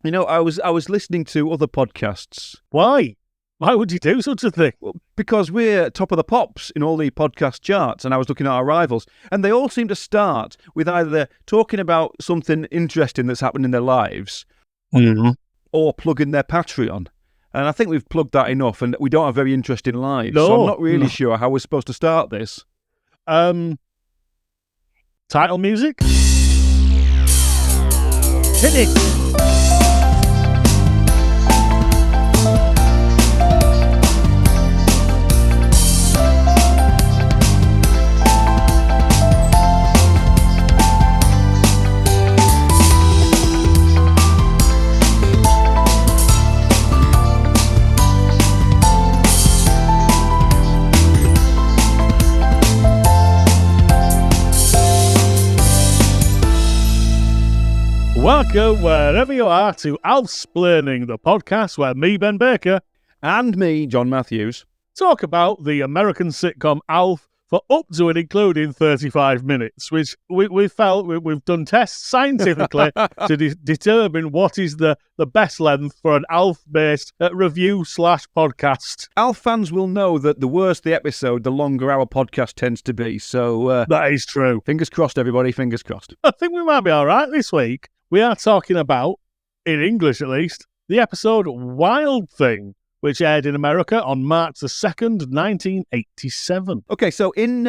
You know, I was listening to other podcasts. Why? Why would you do such a thing? Well, because we're top of the pops in all the podcast charts, and I was looking at our rivals, and they all seem to start with either talking about something interesting that's happened in their lives, or plugging their Patreon. And I think we've plugged that enough, and we don't have very interesting lives. No, so I'm not really sure how we're supposed to start this. Title music? Hit it! Welcome, wherever you are, to Alfsplaining, the podcast where me, Ben Baker, and me, John Matthews, talk about the American sitcom Alf for up to and including 35 minutes, which we felt we've done tests scientifically to determine what is the best length for an Alf-based review/podcast. Alf fans will know that the worse the episode, the longer our podcast tends to be. So that is true. Fingers crossed, everybody. Fingers crossed. I think we might be all right this week. We are talking about, in English at least, the episode Wild Thing, which aired in America on March the 2nd, 1987. Okay, so in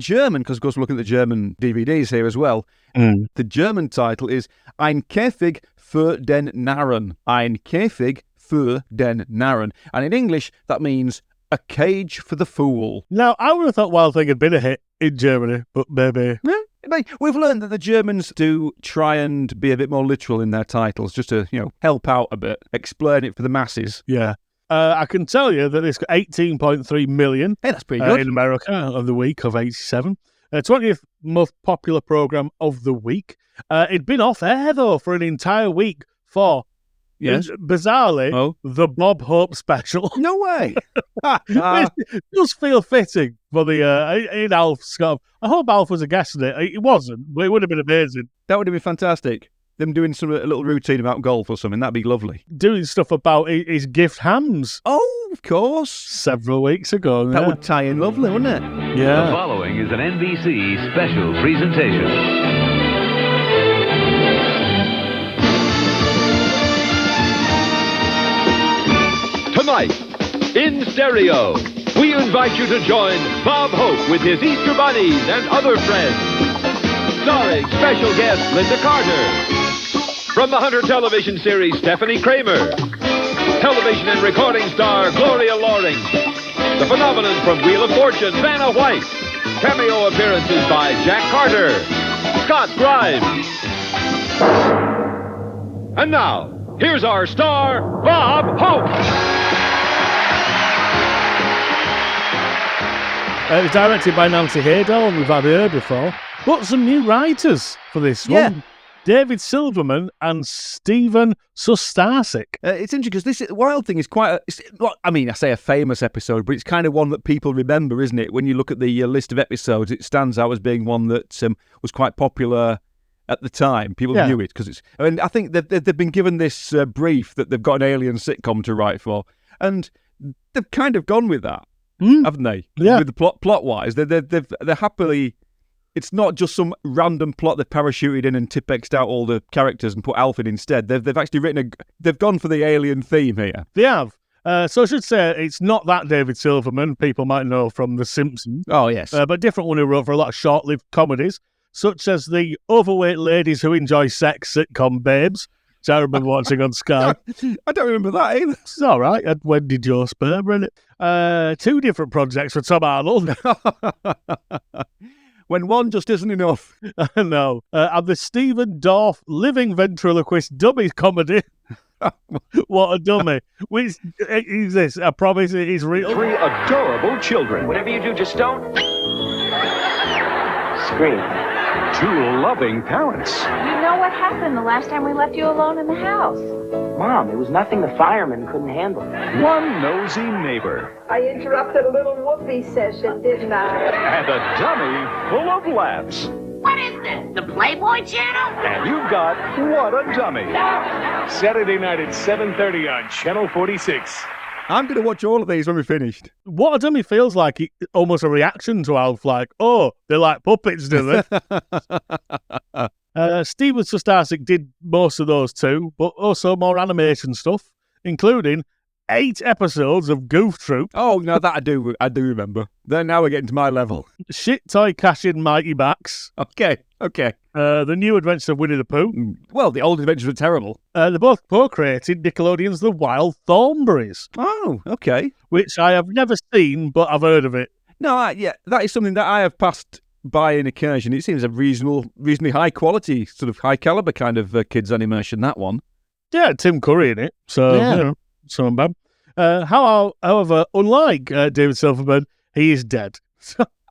German, because of course we're looking at the German DVDs here as well, the German title is Ein Käfig für den Narren. Ein Käfig für den Narren. And in English, that means a cage for the fool. Now, I would have thought Wild Thing had been a hit in Germany, but maybe... Yeah. We've learned that the Germans do try and be a bit more literal in their titles, just to, help out a bit, explain it for the masses. Yeah. I can tell you that it's got 18.3 million. Hey, that's pretty good. In America of the week of 87. 20th most popular programme of the week. It'd been off air, though, for an entire week for... Yes. Bizarrely, the Bob Hope special. No way. It does feel fitting for the in Alf Scott. I hope Alf was a guest in it. It wasn't, but it would have been amazing. That would have been fantastic. Them doing a little routine about golf or something. That'd be lovely. Doing stuff about his gift hams. Oh, of course. Several weeks ago. That would tie in lovely, wouldn't it? Yeah. The following is an NBC special presentation. Tonight, in stereo, we invite you to join Bob Hope with his Easter Bunnies and other friends. Starring special guest Linda Carter. From the Hunter television series, Stephanie Kramer. Television and recording star Gloria Loring. The phenomenon from Wheel of Fortune, Vanna White. Cameo appearances by Jack Carter, Scott Grimes. And now, here's our star, Bob Hope. It was directed by Nancy Haydell, and we've had her before. But some new writers for this one. David Silverman and Stephen Sustasik. It's interesting because this Wild Thing is quite I say a famous episode, but it's kind of one that people remember, isn't it? When you look at the list of episodes, it stands out as being one that was quite popular at the time. People knew it because I think they've been given this brief that they've got an alien sitcom to write for, and they've kind of gone with that. Haven't they? Yeah. With the plot-wise, they're happily. It's not just some random plot they've parachuted in and Tipexed out all the characters and put Alf in instead. They've actually they've gone for the alien theme here. They have. So I should say it's not that David Silverman. People might know from The Simpsons. Oh yes, but a different one who wrote for a lot of short-lived comedies, such as the overweight ladies who enjoy sex sitcom Babes, which I remember watching on Sky. I don't remember that either. It's all right. And Wendy Jo Sperber in it. Two different projects for Tom Arnold. When one just isn't enough. No. And the Stephen Dorff living ventriloquist dummy comedy. What a dummy. Which is this? I promise it is real. 3 adorable children. Whatever you do, just don't scream. 2 loving parents. You know what happened the last time we left you alone in the house. Mom, it was nothing the firemen couldn't handle. 1 nosy neighbor. I interrupted a little whoopee session, didn't I? And a dummy full of laughs. What is this? The Playboy Channel? And you've got What a Dummy. Saturday night at 7:30 on Channel 46. I'm going to watch all of these when we're finished. What a Dummy feels like almost a reaction to Alf, like, oh, they like puppets, do they? Steven Sustarsic did most of those too, but also more animation stuff, including 8 episodes of Goof Troop. Oh, no, that I do remember. Then now we're getting to my level. Shit Toy Cash-In Mighty Backs. Okay. The New Adventures of Winnie the Pooh. Well, the old adventures were terrible. They both co-created Nickelodeon's The Wild Thornberrys. Oh, okay. Which I have never seen, but I've heard of it. No, that is something that I have passed by an occasion. It seems a reasonably high quality, sort of high caliber kind of kids animation, that one. Yeah, Tim Curry in it. So, so bad. However, unlike David Silverman, he is dead.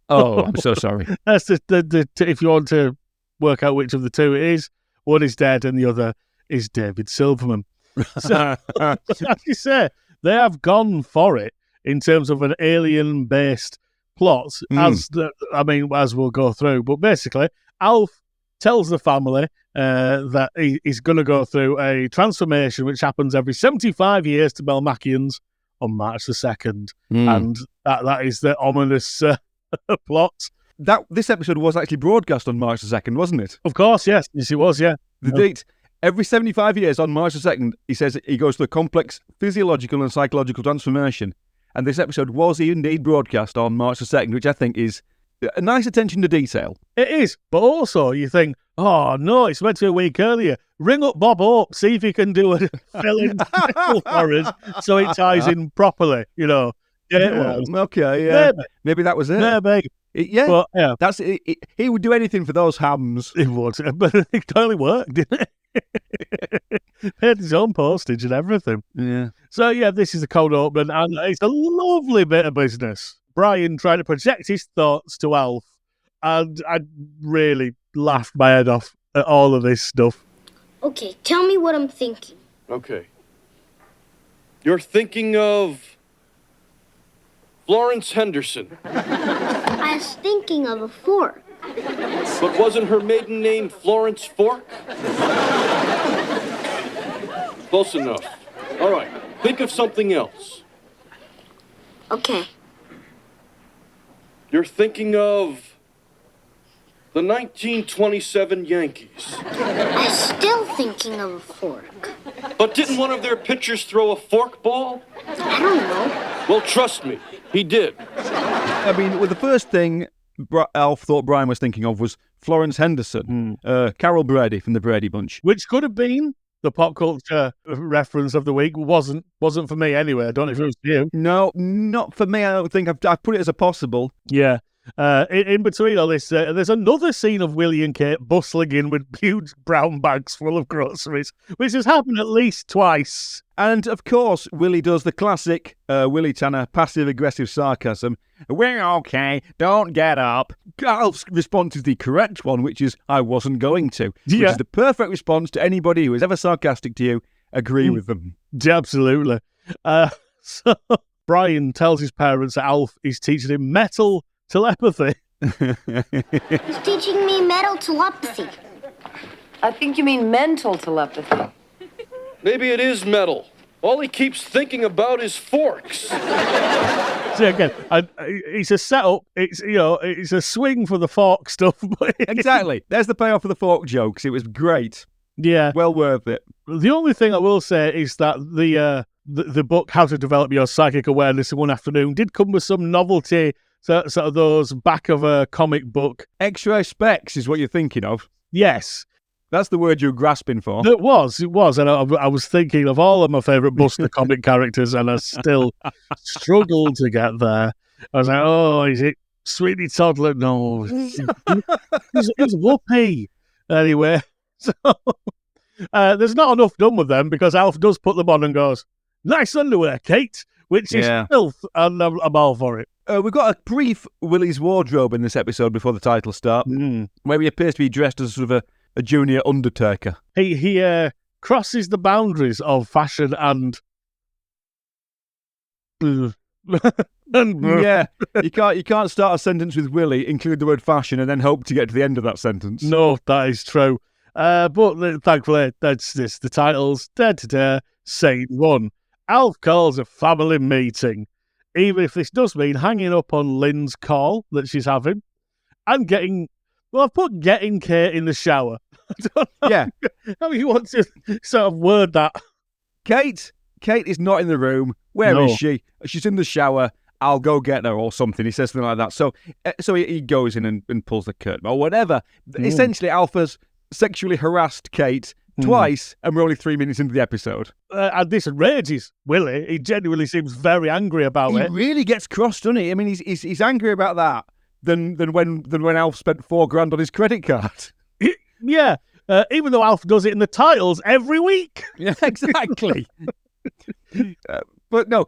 Oh, I'm so sorry. That's if you want to work out which of the two it is, one is dead and the other is David Silverman. So, as you say, they have gone for it in terms of an alien-based plot, as we'll go through. But basically, Alf tells the family that he's going to go through a transformation which happens every 75 years to Melmacians on March the 2nd. And that is the ominous plot. This episode was actually broadcast on March the 2nd, wasn't it? Of course, yes. Yes, it was, yeah. The date, every 75 years on March the 2nd, he says he goes through a complex physiological and psychological transformation. And this episode was indeed broadcast on March the 2nd, which I think is a nice attention to detail. It is, but also you think, oh no, it's meant to be a week earlier. Ring up Bob Hope, see if he can do a fill-in for us so it ties in properly, you know. Yeah, it was. Okay, yeah. Maybe that was it. Maybe. But, that's it. He would do anything for those hams. It would, but it totally worked, didn't it? Paid his own postage and everything. Yeah. So, this is the cold open, and it's a lovely bit of business. Brian trying to project his thoughts to Alf, and I really laughed my head off at all of this stuff. Okay, tell me what I'm thinking. Okay. You're thinking of Florence Henderson. I was thinking of a fork. But wasn't her maiden name Florence Fork? Close enough. All right, think of something else. Okay. You're thinking of the 1927 Yankees. I was still thinking of a fork. But didn't one of their pitchers throw a fork ball? I don't know. Well, trust me, he did. I mean, the first thing Alf thought Brian was thinking of was Florence Henderson, Carol Brady from the Brady Bunch. Which could have been the pop culture reference of the week. Wasn't for me anyway. I don't know if it was for you. No, not for me. I don't think I've put it as a possible. Yeah. In between all this, there's another scene of Willie and Kate bustling in with huge brown bags full of groceries, which has happened at least twice. And, of course, Willie does the classic Willie Tanner passive-aggressive sarcasm. We're okay, don't get up. Alf's response is the correct one, which is, I wasn't going to. Which is the perfect response to anybody who is ever sarcastic to you. Agree with them. Absolutely. So Brian tells his parents that Alf is teaching him metal telepathy. He's teaching me metal telepathy. I think you mean mental telepathy. Maybe it is metal. All he keeps thinking about is forks. See, again, it's a setup. It's a swing for the fork stuff. Exactly. There's the payoff for the fork jokes. It was great. Yeah. Well worth it. The only thing I will say is that the book, How to Develop Your Psychic Awareness in One Afternoon, did come with some novelty, sort of those back of a comic book. Extra specs is what you're thinking of. Yes. That's the word you're grasping for. It was. And I was thinking of all of my favourite Buster comic characters, and I still struggled to get there. I was like, oh, is it Sweetie Toddler? No. It's Whoopee. Anyway, so there's not enough done with them because Alf does put them on and goes, nice underwear, Kate, which is filth, and I'm all for it. We've got a brief Willie's wardrobe in this episode before the title start, where he appears to be dressed as sort of a junior undertaker. He crosses the boundaries of fashion and Yeah, you can't start a sentence with Willie, include the word fashion, and then hope to get to the end of that sentence. No, that is true. But thankfully, that's this. The title's Scene 1. Alf calls a family meeting, even if this does mean hanging up on Lynn's call that she's having, and I've put getting Kate in the shower. I don't know Yeah. how you want to sort of word that. Kate is not in the room. Where is she? She's in the shower. I'll go get her or something. He says something like that. So he goes in and pulls the curtain or whatever. Essentially, Alpha's sexually harassed Kate twice, and we're only 3 minutes into the episode. And this enrages Willie. He genuinely seems very angry about it. He really gets cross, doesn't he? I mean, he's angrier about that than when Alf spent $4,000 on his credit card. Yeah, even though Alf does it in the titles every week. Yeah, exactly. But no,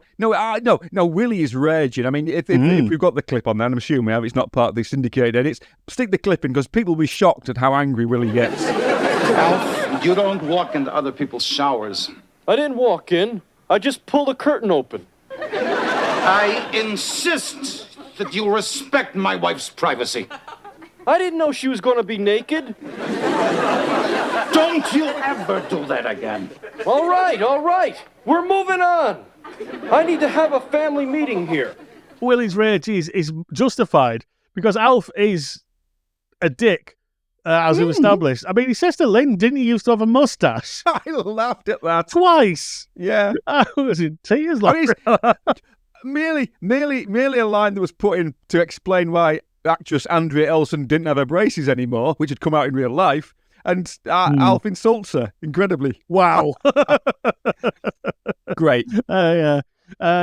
Willie is raging. I mean, if we've got the clip on there, and I'm assuming we have, it's not part of the syndicated edits, stick the clip in because people will be shocked at how angry Willie gets. Alf, you don't walk into other people's showers. I didn't walk in. I just pulled the curtain open. I insist that you respect my wife's privacy. I didn't know she was going to be naked. Don't you ever do that again. All right. We're moving on. I need to have a family meeting here. Willie's rage is justified because Alf is a dick, as we've established. I mean, he says to Lynn, didn't he used to have a mustache? I laughed at that. Twice. Yeah. I was in tears. Merely a line that was put in to explain why actress Andrea Elson didn't have her braces anymore, which had come out in real life. And Alf insults her, incredibly. Wow. Great.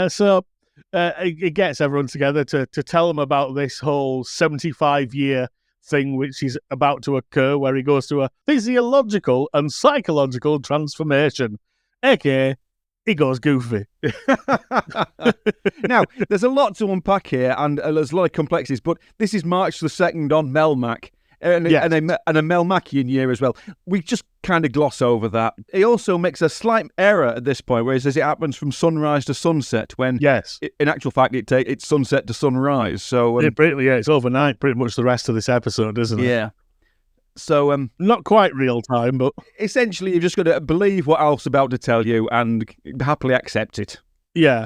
So it gets everyone together to tell them about this whole 75-year thing which is about to occur, where he goes to a physiological and psychological transformation, aka he goes goofy. Now, there's a lot to unpack here, and there's a lot of complexities, but this is March the 2nd on Melmac. And a Melmacian year as well. We just kind of gloss over that. He also makes a slight error at this point, where he says it happens from sunrise to sunset, when in actual fact it's sunset to sunrise. So it's overnight pretty much the rest of this episode, isn't it? Yeah. So not quite real time, but essentially you've just got to believe what Alf's about to tell you and happily accept it. Yeah.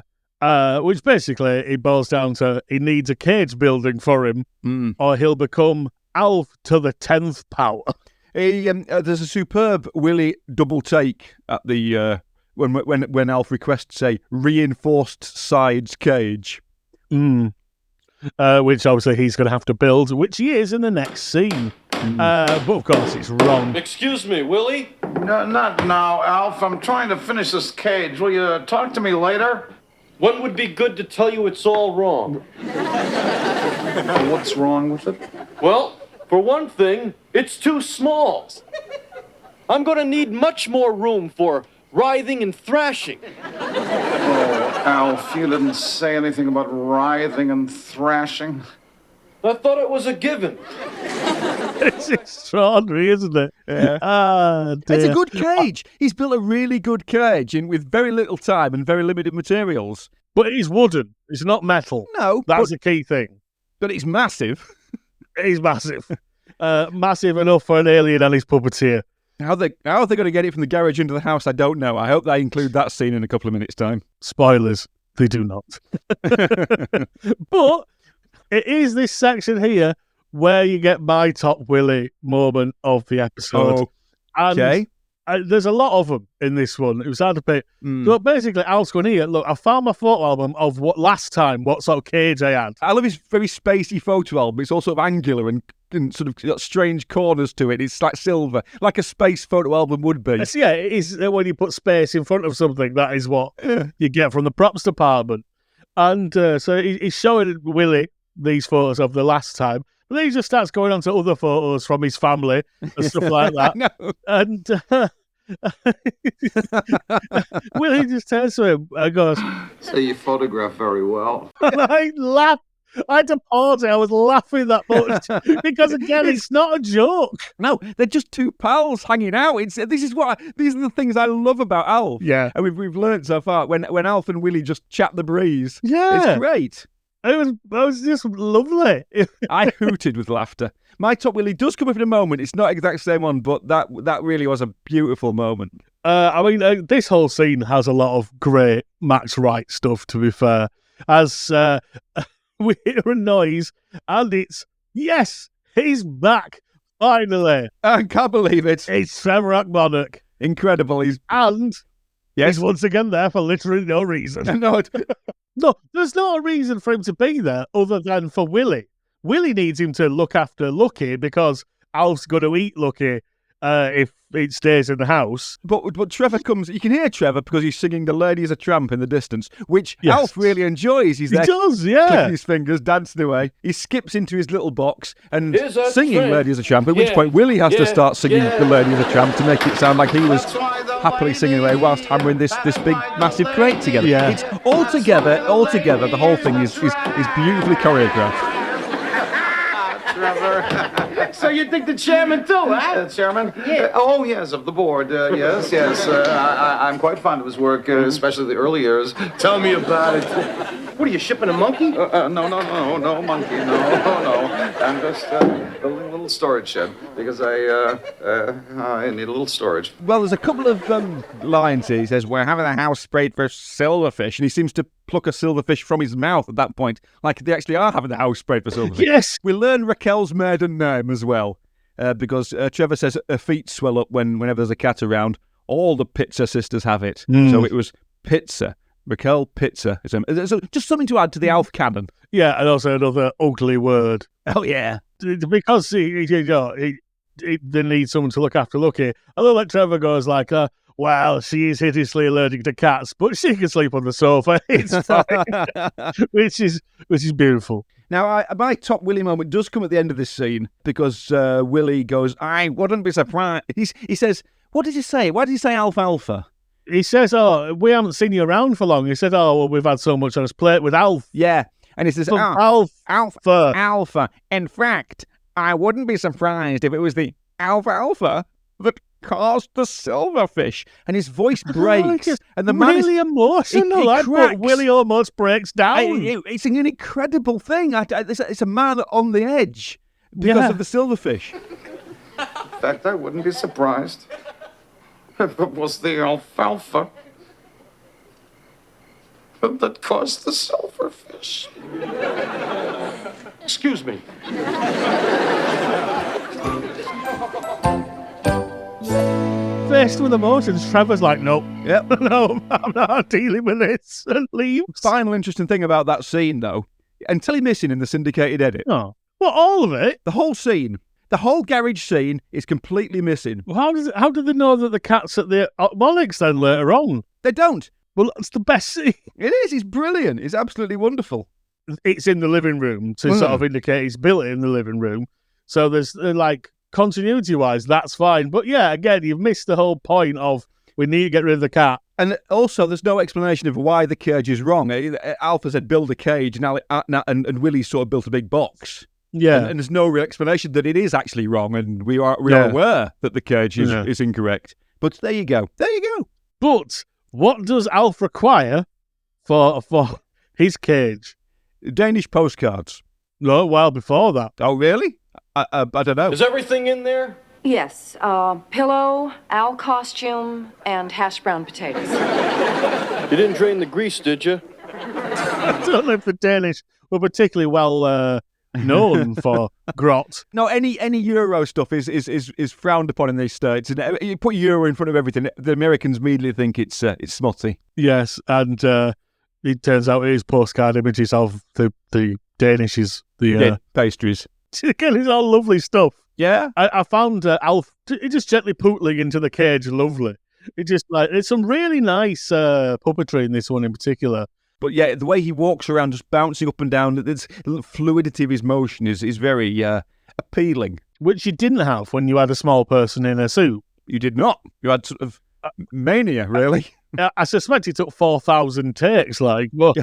Which basically it boils down to he needs a cage building for him, or he'll become Alf to the 10th power. There's a superb Willie double take at the when Alf requests a reinforced sides cage, which obviously he's going to have to build, which he is in the next scene. But of course it's wrong. Excuse me, Willie? No, not now, Alf. I'm trying to finish this cage. Will you talk to me later? When would be good to tell you it's all wrong? What's wrong with it? Well, for one thing, it's too small. I'm going to need much more room for writhing and thrashing. Oh, Alf, you didn't say anything about writhing and thrashing. I thought it was a given. It's extraordinary, isn't it? Yeah. It's a good cage. He's built a really good cage with very little time and very limited materials. But it is wooden. It's not metal. No. That's the key thing. But it's massive. It is massive. Massive enough for an alien and his puppeteer. How are they going to get it from the garage into the house? I don't know. I hope they include that scene in a couple of minutes' time. Spoilers. They do not. But it is this section here where you get my top Willie moment of the episode. Okay. And there's a lot of them in this one. It was hard to pick. So basically, Al's going here. Look, I found my photo album of what sort of cage I had. I love his very spacey photo album. It's all sort of angular and sort of got strange corners to it. It's like silver, like a space photo album would be. Yeah, it is when you put space in front of something. That is what you get from the props department. And so he's showing Willie these photos of the last time. But then he just starts going on to other photos from his family and stuff like that. And Willie just turns to him and goes, So you photograph very well. And I laughed I had to pause it. I was laughing that much because, again, it's not a joke. No, they're just two pals hanging out. These are the things I love about Alf. Yeah. And we've learned so far when Alf and Willie just chat the breeze. Yeah. It's great. It was just lovely. I hooted with laughter. My top Willie does come up in a moment. It's not exactly the same one, but that really was a beautiful moment. This whole scene has a lot of great Max Wright stuff, to be fair. As we hear a noise, and it's, yes, he's back, finally. I can't believe it. It's Trevor Monarch. Incredible. He's once again there for literally no reason. No, there's not a reason for him to be there other than for Willie. Willie needs him to look after Lucky because Alf's going to eat Lucky if it stays in the house. But Trevor comes. You can hear Trevor because he's singing "The Lady is a Tramp" in the distance, which Alf really enjoys. He does, yeah. Clicking his fingers, dancing away. He skips into his little box and Is a singing tramp. "Lady is a Tramp." At which point Willie has to start singing "The Lady is a Tramp" to make it sound like he was happily singing away whilst hammering this big massive crate together. Yeah. It's all together. The whole thing is beautifully choreographed. Trevor. So you think the chairman too, huh? Chairman? Yeah. Oh, yes, of the board. Yes. I'm quite fond of his work, especially the early years. Tell me about it. What are you, shipping a monkey? No, monkey, no. I'm just a little storage shed because I need a little storage. Well, there's a couple of lines here. He says, "We're having a house sprayed for silverfish," and he seems to pluck a silverfish from his mouth at that point, like they actually are having the house sprayed for silverfish. Yes. We learn Raquel's maiden name as well, because Trevor says her feet swell up whenever there's a cat around. All the Pizza sisters have it. So it was Pizza. Raquel Pizza. So just something to add to the Alf canon. Yeah, and also another ugly word. Oh, yeah. Because they need someone to look after Lucky. I love that Trevor goes like, well, she is hideously allergic to cats, but she can sleep on the sofa. It's fine. which is beautiful. Now, my top Willie moment does come at the end of this scene because Willie goes, "I wouldn't be surprised." He says, what did he say? Why did he say alfalfa? He says, "Oh, we haven't seen you around for long." He said, "Oh, well, we've had so much on his plate with Alf." Yeah. And he says, Alpha. In fact, I wouldn't be surprised if it was the alfalfa that caused the silverfish. And his voice breaks. And the man really emotional. He cracks. Willie almost breaks down. It's an incredible thing. It's a man on the edge because of the silverfish. In fact, I wouldn't be surprised if it was the alfalfa that caused the silverfish. Excuse me. Faced with emotions, Trevor's like, "Nope, Yep. no, I'm not dealing with this," and leaves. Final interesting thing about that scene, though, entirely missing in the syndicated edit. Oh, well, all of it. The whole scene, the whole garage scene is completely missing. Well, how do they know that the cat's at the Monarchs then later on? They don't. Well, it's the best scene. It is. It's brilliant. It's absolutely wonderful. It's in the living room to sort of indicate it's built in the living room. So there's continuity-wise, that's fine. But yeah, again, you've missed the whole point of we need to get rid of the cat. And also, there's no explanation of why the cage is wrong. Alpha said build a cage, and Willie sort of built a big box. Yeah. And there's no real explanation that it is actually wrong, and we are aware that the cage is incorrect. But there you go. But what does Alf require for his cage? Danish postcards. No, a while before that. Oh, really? I don't know. Is everything in there? Yes, pillow, owl costume, and hash brown potatoes. You didn't drain the grease, did you? I don't know if the Danish were particularly well known for grot. No, any Euro stuff is frowned upon in these states. And you put Euro in front of everything, the Americans immediately think it's smutty. Yes, and it turns out it is postcard images of the Danishes, the pastries. Again, it's all lovely stuff. Yeah, I found Alf just gently pootling into the cage. Lovely. It's some really nice puppetry in this one in particular. But yeah, the way he walks around, just bouncing up and down, the fluidity of his motion is very appealing. Which you didn't have when you had a small person in a suit. You did not. You had sort of Mania, really. I suspect it took 4,000 takes, like. But...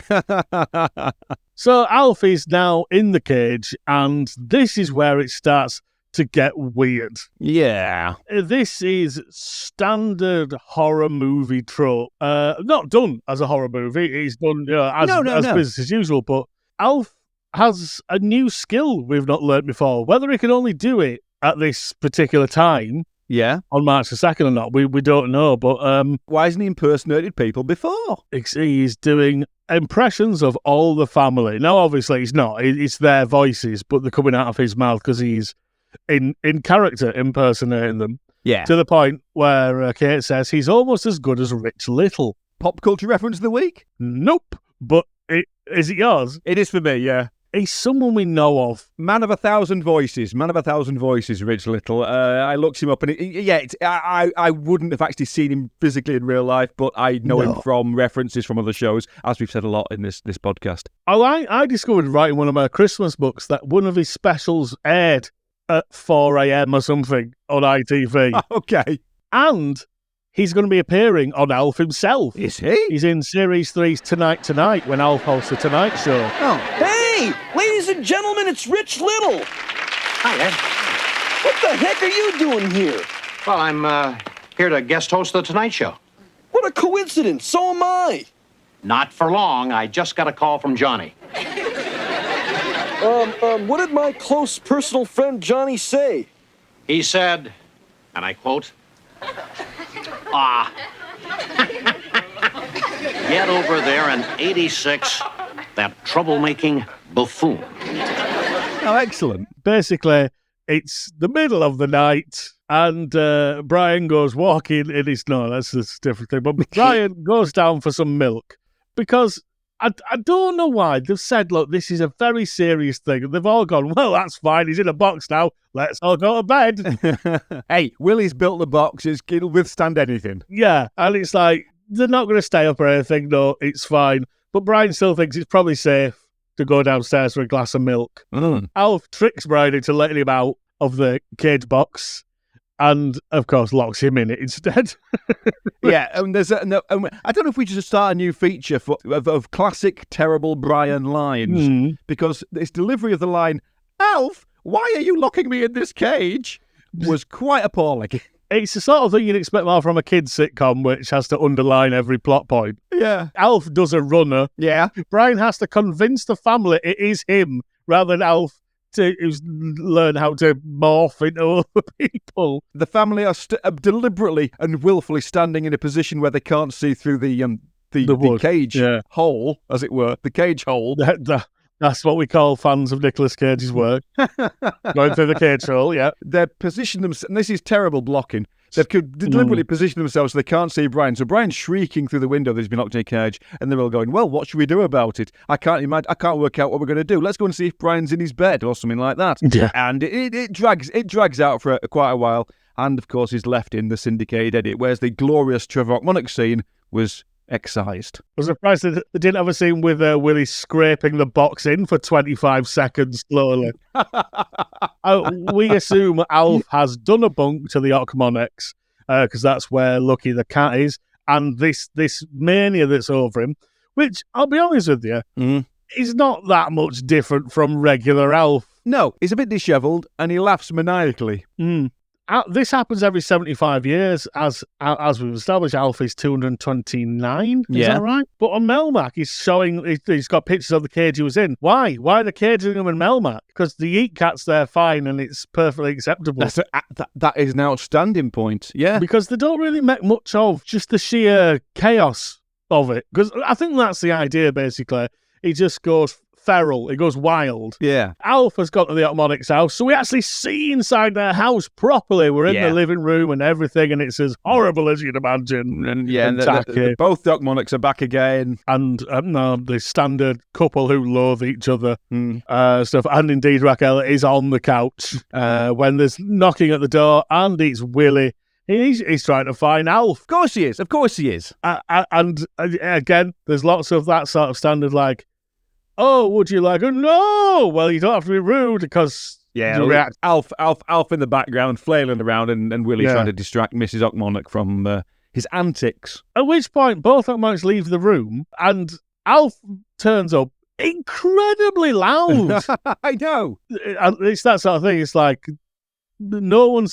So Alf is now in the cage, and this is where it starts to get weird. Yeah. This is standard horror movie trope. Not done as a horror movie. It's done as business as usual. But Alf has a new skill we've not learnt before. Whether he can only do it at this particular time, on March the 2nd or not, we don't know. But why hasn't he impersonated people before? He's doing impressions of all the family. Now, obviously, he's not. It's their voices, but they're coming out of his mouth because he's in character impersonating them. Yeah. To the point where Kate says he's almost as good as Rich Little. Pop culture reference of the week? Nope. But is it yours? It is for me, yeah. He's someone we know of. Man of a thousand voices, Rich Little. I looked him up, and I wouldn't have actually seen him physically in real life, but I know him from references from other shows, as we've said a lot in this podcast. Oh, I discovered writing one of my Christmas books that one of his specials aired at 4 a.m. or something on ITV. Okay. And he's going to be appearing on Alf himself. Is he? He's in Series 3's Tonight, when Alf hosts The Tonight Show. Oh. Hey, ladies and gentlemen, it's Rich Little. Hi, Ed. What the heck are you doing here? Well, I'm here to guest host The Tonight Show. What a coincidence. So am I. Not for long. I just got a call from Johnny. What did my close personal friend Johnny say? He said, and I quote, get over there and 86, that troublemaking buffoon. Oh, excellent. Basically, it's the middle of the night, and Brian goes walking in his... No, that's a different thing. But Brian goes down for some milk because... I don't know why. They've said, look, this is a very serious thing. They've all gone, well, that's fine. He's in a box now. Let's all go to bed. Hey, Willie's built the boxes. It'll withstand anything. Yeah, and it's like, they're not going to stay up or anything. No, it's fine. But Brian still thinks it's probably safe to go downstairs for a glass of milk. Alf tricks Brian into letting him out of the cage box. And, of course, locks him in it instead. Yeah, and I don't know if we should start a new feature of classic terrible Brian lines, because its delivery of the line, Alf, why are you locking me in this cage, was quite appalling. It's the sort of thing you'd expect more from a kid's sitcom, which has to underline every plot point. Yeah. Alf does a runner. Yeah. Brian has to convince the family it is him, rather than Alf to learn how to morph into other people. The family are deliberately and willfully standing in a position where they can't see through the cage hole, as it were, the cage hole. That's what we call fans of Nicolas Cage's work. Going through the cage hole, yeah. They're positioned themselves, and this is terrible blocking. They've deliberately positioned themselves so they can't see Brian. So Brian's shrieking through the window that he's been locked in a cage, and they're all going, well, what should we do about it? I can't work out what we're going to do. Let's go and see if Brian's in his bed or something like that. Yeah. And it drags out for quite a while, and of course is left in the syndicated edit, whereas the glorious Trevor Ockmonnock scene was excised. I was surprised that they didn't have a scene with Willie scraping the box in for 25 seconds slowly. We assume Alf has done a bunk to the Ockmonnocks, because that's where Lucky the cat is, and this mania that's over him, which, I'll be honest with you, is not that much different from regular Alf. No, he's a bit dishevelled, and he laughs maniacally. This happens every 75 years, as we've established. Alf is 229, is that right? But on Melmac, he's got pictures of the cage he was in. Why? Why are they caging him in Melmac? Because the eat cat's there fine and it's perfectly acceptable. That is an outstanding point, yeah. Because they don't really make much of just the sheer chaos of it. Because I think that's the idea, basically. He just goes feral. He goes wild. Yeah. Alf has gone to the Ockmonnock's house, so we actually see inside their house properly. We're in the living room and everything, and it's as horrible as you'd imagine. And both the Ockmonnocks are back again. And the standard couple who loathe each other stuff. And indeed, Raquel is on the couch when there's knocking at the door, and it's Willie. He's trying to find Alf. Of course he is. And again, there's lots of that sort of standard, like, oh, would you like a no? Well, you don't have to be rude because Alf in the background flailing around, and Willie trying to distract Mrs. Ockmonnock from his antics. At which point, both Melmans leave the room, and Alf turns up incredibly loud. I know. It's that sort of thing. It's like no one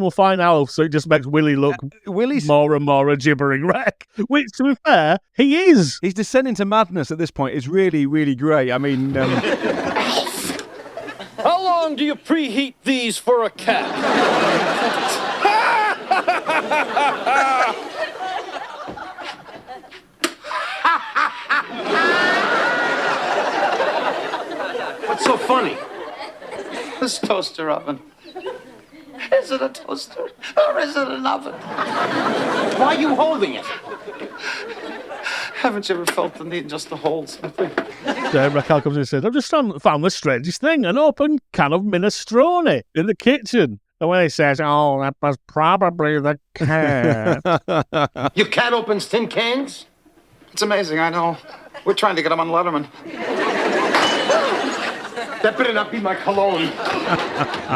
will find Alf, so it just makes Willie look Willie's more and more a gibbering wreck. Which, to be fair, he is. His descent into madness at this point is really, really great. I mean, How long do you preheat these for a cat? What's so funny? This toaster oven. Is it a toaster or is it an oven? Why are you holding it? Haven't you ever felt the need just to hold something? Raquel comes in and says, I've just found the strangest thing, an open can of minestrone in the kitchen. And when he says, oh, that was probably the cat. Your cat opens tin cans? It's amazing, I know. We're trying to get him on Letterman. That better not be my cologne.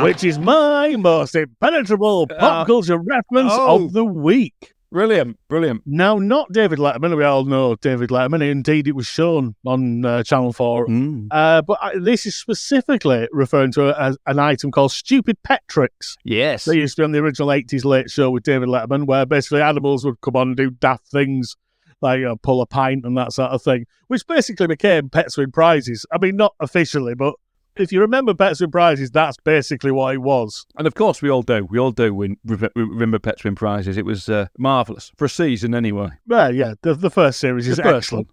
Which is my most impenetrable pop culture reference of the week. Brilliant. Now, not David Letterman. We all know David Letterman. Indeed, it was shown on Channel 4. But this is specifically referring to an item called Stupid Pet Tricks. Yes. They used to be on the original 80s Late Show with David Letterman, where basically animals would come on and do daft things, like pull a pint and that sort of thing, which basically became Pets Win Prizes. I mean, not officially, but if you remember Pets Win Prizes, that's basically what it was. And of course, we all do. We all do remember Pets Win Prizes. It was marvellous. For a season, anyway. Well, yeah, the first series is excellent.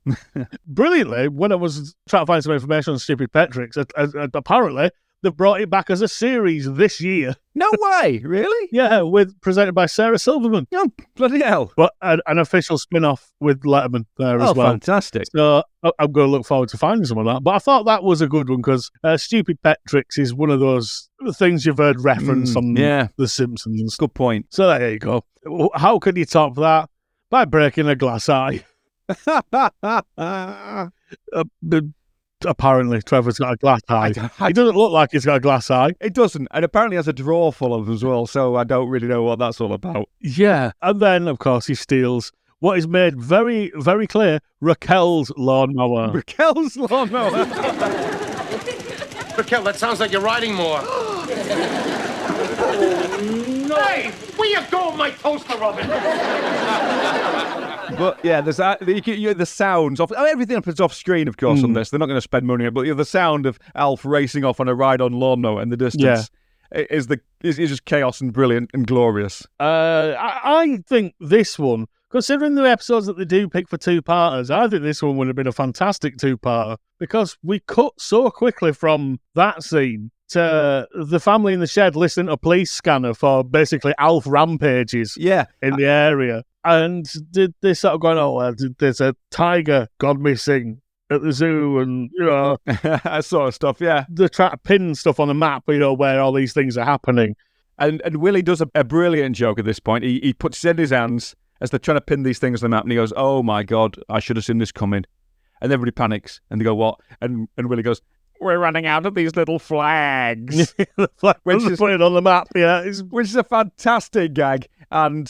Brilliantly, when I was trying to find some information on Stupid Pet Tricks, apparently they've brought it back as a series this year. No way, really? Yeah, presented by Sarah Silverman. Oh, bloody hell. But an official spin-off with Letterman there as well. Oh, fantastic. So I'm going to look forward to finding some of that. But I thought that was a good one because Stupid Pet Tricks is one of those things you've heard referenced on The Simpsons. Good point. So there you go. How can you top that? By breaking a glass eye. Apparently, Trevor's got a glass eye. He doesn't look like he's got a glass eye. It doesn't. And apparently has a drawer full of them as well, so I don't really know what that's all about. Yeah. And then, of course, he steals what is made very, very clear, Raquel's lawnmower. Raquel's lawnmower? Raquel, that sounds like you're riding more. No! Hey, where you go with my toaster oven? But yeah, there's the sounds of everything is off screen, of course, on this. They're not going to spend money on it, but the sound of Alf racing off on a ride-on lawnmower in the distance is just chaos and brilliant and glorious. I think this one, considering the episodes that they do pick for two-parters, I think this one would have been a fantastic two-parter because we cut so quickly from that scene to the family in the shed listening to a police scanner for basically Alf rampages in the area. And they sort of going, there's a tiger gone missing at the zoo and, that sort of stuff, yeah. They're trying to pin stuff on the map, where all these things are happening. And Willie does a brilliant joke at this point. He puts his head in his hands as they're trying to pin these things on the map, and he goes, oh my God, I should have seen this coming. And everybody panics, and they go, what? And Willie goes, we're running out of these little flags. Which is put it on the map, which is a fantastic gag and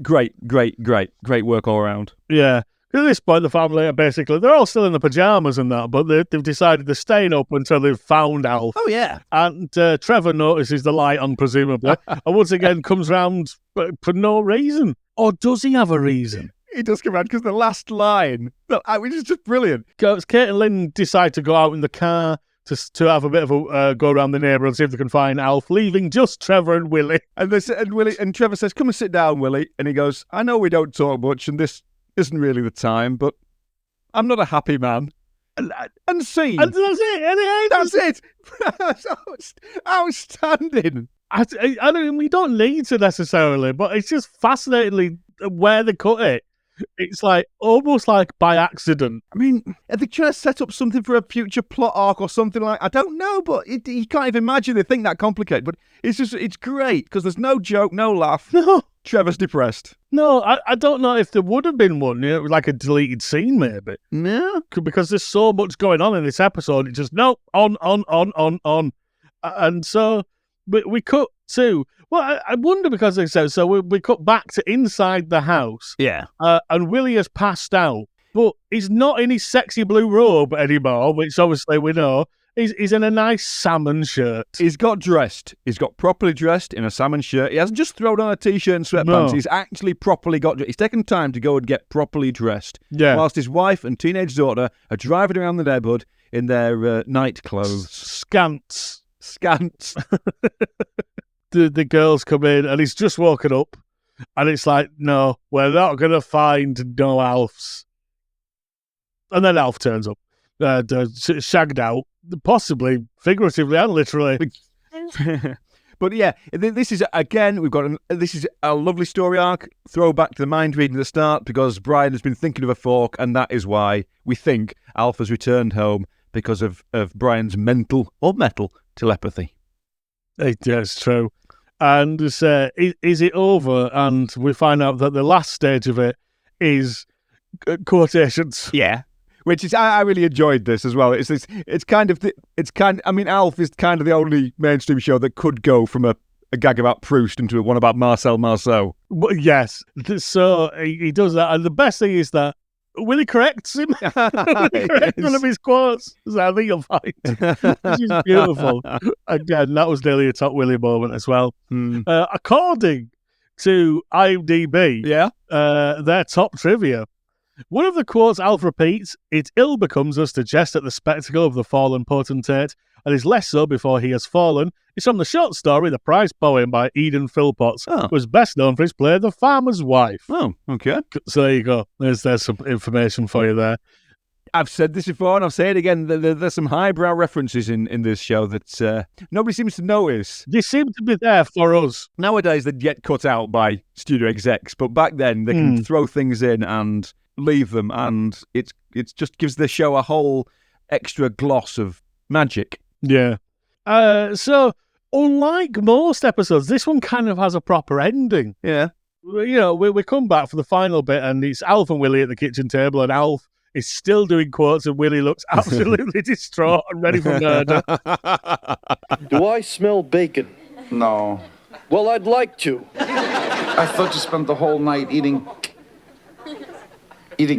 great work all around. Yeah. At this point, the family are they're all still in the pajamas and that, but they've decided they're staying up until they've found Alf. Oh, yeah. And Trevor notices the light on, presumably, and once again comes round for no reason. Or does he have a reason? He does come around because the last line, which is just brilliant. Kate and Lynn decide to go out in the car to have a bit of a go around the neighbourhood and see if they can find Alf, leaving just Trevor and Willie. And Trevor says, come and sit down, Willie. And he goes, I know we don't talk much and this isn't really the time, but I'm not a happy man. And scene. And that's it. That's it. That's outstanding. We don't need to necessarily, but it's just fascinatingly where they cut it. It's almost like by accident. I mean, are they trying to set up something for a future plot arc or something I don't know, but you can't even imagine they think that complicated. But it's great because there's no joke, no laugh. No. Trevor's depressed. No, I don't know if there would have been one, like a deleted scene maybe. No. Because there's so much going on in this episode. It's just, on. And so we cut to... Well, I wonder because they said... So we cut back to inside the house. Yeah. And Willie has passed out. But he's not in his sexy blue robe anymore, which obviously we know. He's in a nice salmon shirt. He's got dressed. He's got properly dressed in a salmon shirt. He hasn't just thrown on a t-shirt and sweatpants. No. He's actually properly got dressed. He's taken time to go and get properly dressed. Yeah. Whilst his wife and teenage daughter are driving around the neighbourhood in their night clothes. Scants. The girls come in and he's just woken up. And it's like, no, we're not going to find no Alfs. And then Alf turns up. Shagged out, possibly figuratively and literally. But yeah, this is again. This is a lovely story arc. Throwback to the mind reading at the start because Brian has been thinking of a fork, and that is why we think Alf has returned home because of Brian's mental or metal telepathy. It's true. And is it over? And we find out that the last stage of it is quotations. Yeah. Which is, I really enjoyed this as well. It's kind of, I mean, Alf is kind of the only mainstream show that could go from a gag about Proust into one about Marcel Marceau. Yes. So he does that. And the best thing is that Willie corrects him. Willie corrects one of his quotes. So I think you'll find. Which is beautiful. Again, that was nearly a top Willie moment as well. According to IMDb, their top trivia, one of the quotes Alf repeats, "It ill becomes us to jest at the spectacle of the fallen potentate, and is less so before he has fallen," is from the short story The Prize Poem by Eden Philpotts, who was best known for his play The Farmer's Wife. Oh, okay. So there you go. There's some information for you there. I've said this before, and I'll say it again. There's some highbrow references in this show that nobody seems to notice. They seem to be there for us. Nowadays, they get cut out by studio execs, but back then, they can throw things in and leave them, and it just gives the show a whole extra gloss of magic. Yeah. So, unlike most episodes, this one kind of has a proper ending. Yeah. You know, we come back for the final bit, and it's Alf and Willie at the kitchen table, and Alf is still doing quotes, and Willie looks absolutely distraught and ready for murder. Do I smell bacon? No. Well, I'd like to. I thought you spent the whole night eating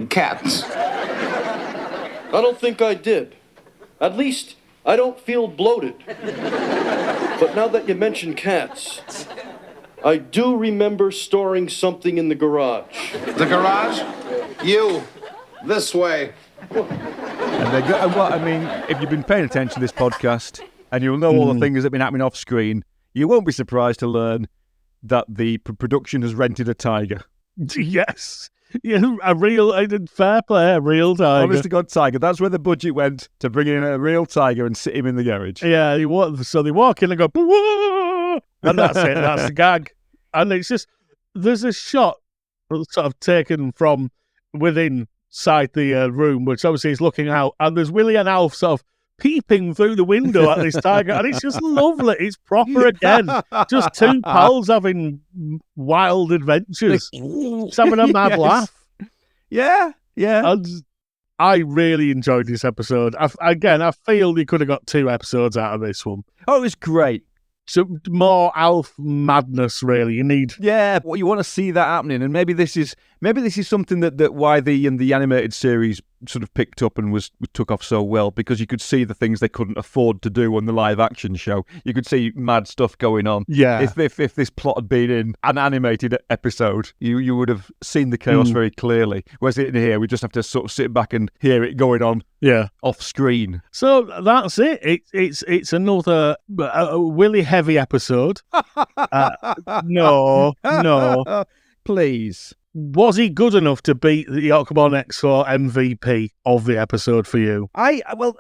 cats. I don't think I did. At least, I don't feel bloated. But now that you mention cats, I do remember storing something in the garage. The garage? You. This way. I mean, if you've been paying attention to this podcast, and you'll know all the things that have been happening off screen, you won't be surprised to learn that the production has rented a tiger. Yes. Yeah, a fair play, a real tiger. Honest to God, tiger. That's where the budget went, to bring in a real tiger and sit him in the garage. Yeah, so they walk in and go, "Whoa!" And that's it. That's the gag. And it's just, there's a shot sort of taken from within inside the room, which obviously is looking out, and there's Willie and Alf sort of peeping through the window at this tiger, and it's just lovely. It's proper again. Just two pals having wild adventures. Just having a mad laugh. Yeah. And I really enjoyed this episode. I feel you could have got 2 episodes out of this one. Oh, it was great. So more Alf madness, really. You need, well, you want to see that happening, and maybe this is something that why the animated series sort of picked up and was took off so well, because you could see the things they couldn't afford to do on the live action show. You could see mad stuff going on. Yeah. If this plot had been in an animated episode, you would have seen the chaos very clearly. Whereas in here, we just have to sort of sit back and hear it going on. Yeah. Off screen. So that's it. It's another Willie heavy episode. No. Please. Was he good enough to beat the Ockmon X4 MVP of the episode for you?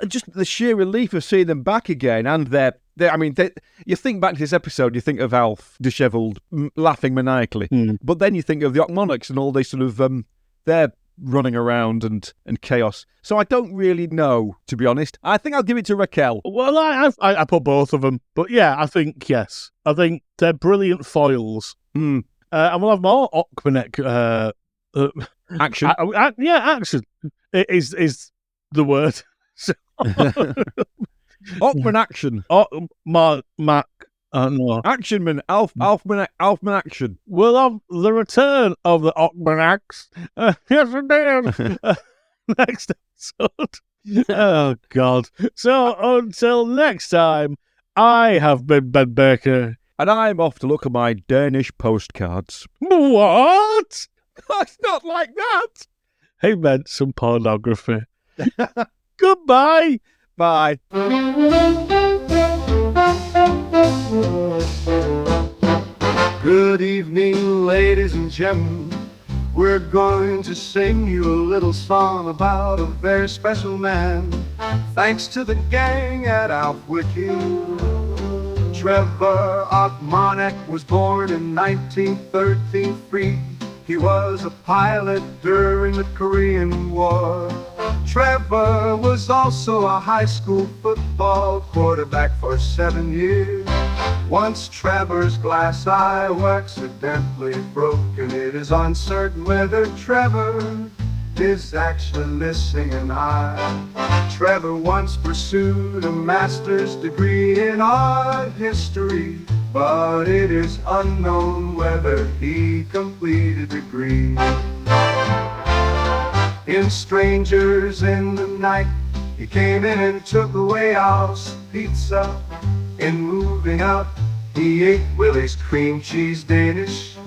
Just the sheer relief of seeing them back again, and you think back to this episode, you think of Alf dishevelled, laughing maniacally, but then you think of the Ockmonarchs and all they sort of they're running around and chaos. So I don't really know, to be honest. I think I'll give it to Raquel. Well, I put both of them, but yeah, I think yes. I think they're brilliant foils. And we'll have more Ockmon action. Action is the word. Ockmon action. No. Action Man, Alfman Action. We'll have the return of the Almanacs. Yes, it is. Next episode. Oh, God. So, until next time, I have been Ben Baker. And I'm off to look at my Danish postcards. What? It's not like that. He meant some pornography. Goodbye. Bye. Good evening, ladies and gentlemen. We're going to sing you a little song about a very special man. Thanks to the gang at Alf Wiki. Trevor Ochmarnek was born in 1933. He was a pilot during the Korean War. Trevor was also a high school football quarterback for 7 years. Once Trevor's glass eye was accidentally broken. It is uncertain whether Trevor is actually missing an eye. Trevor once pursued a master's degree in art history, but it is unknown whether he completed the degree. In Strangers in the Night, he came in and took away Alf's pizza. In Moving Out, he ate Willie's cream cheese Danish.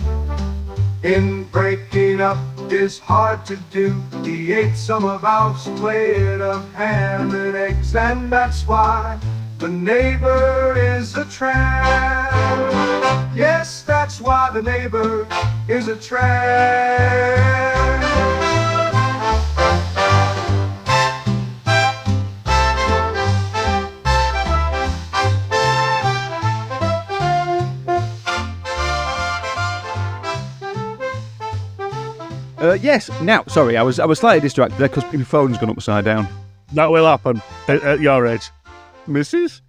In Breaking Up is Hard to Do, he ate some of Alf's plate of ham and eggs, and that's why the neighbor is a tramp. Yes, that's why the neighbor is a tramp. Yes. Now, sorry, I was slightly distracted there because my phone's gone upside down. That will happen at your age. Mrs.?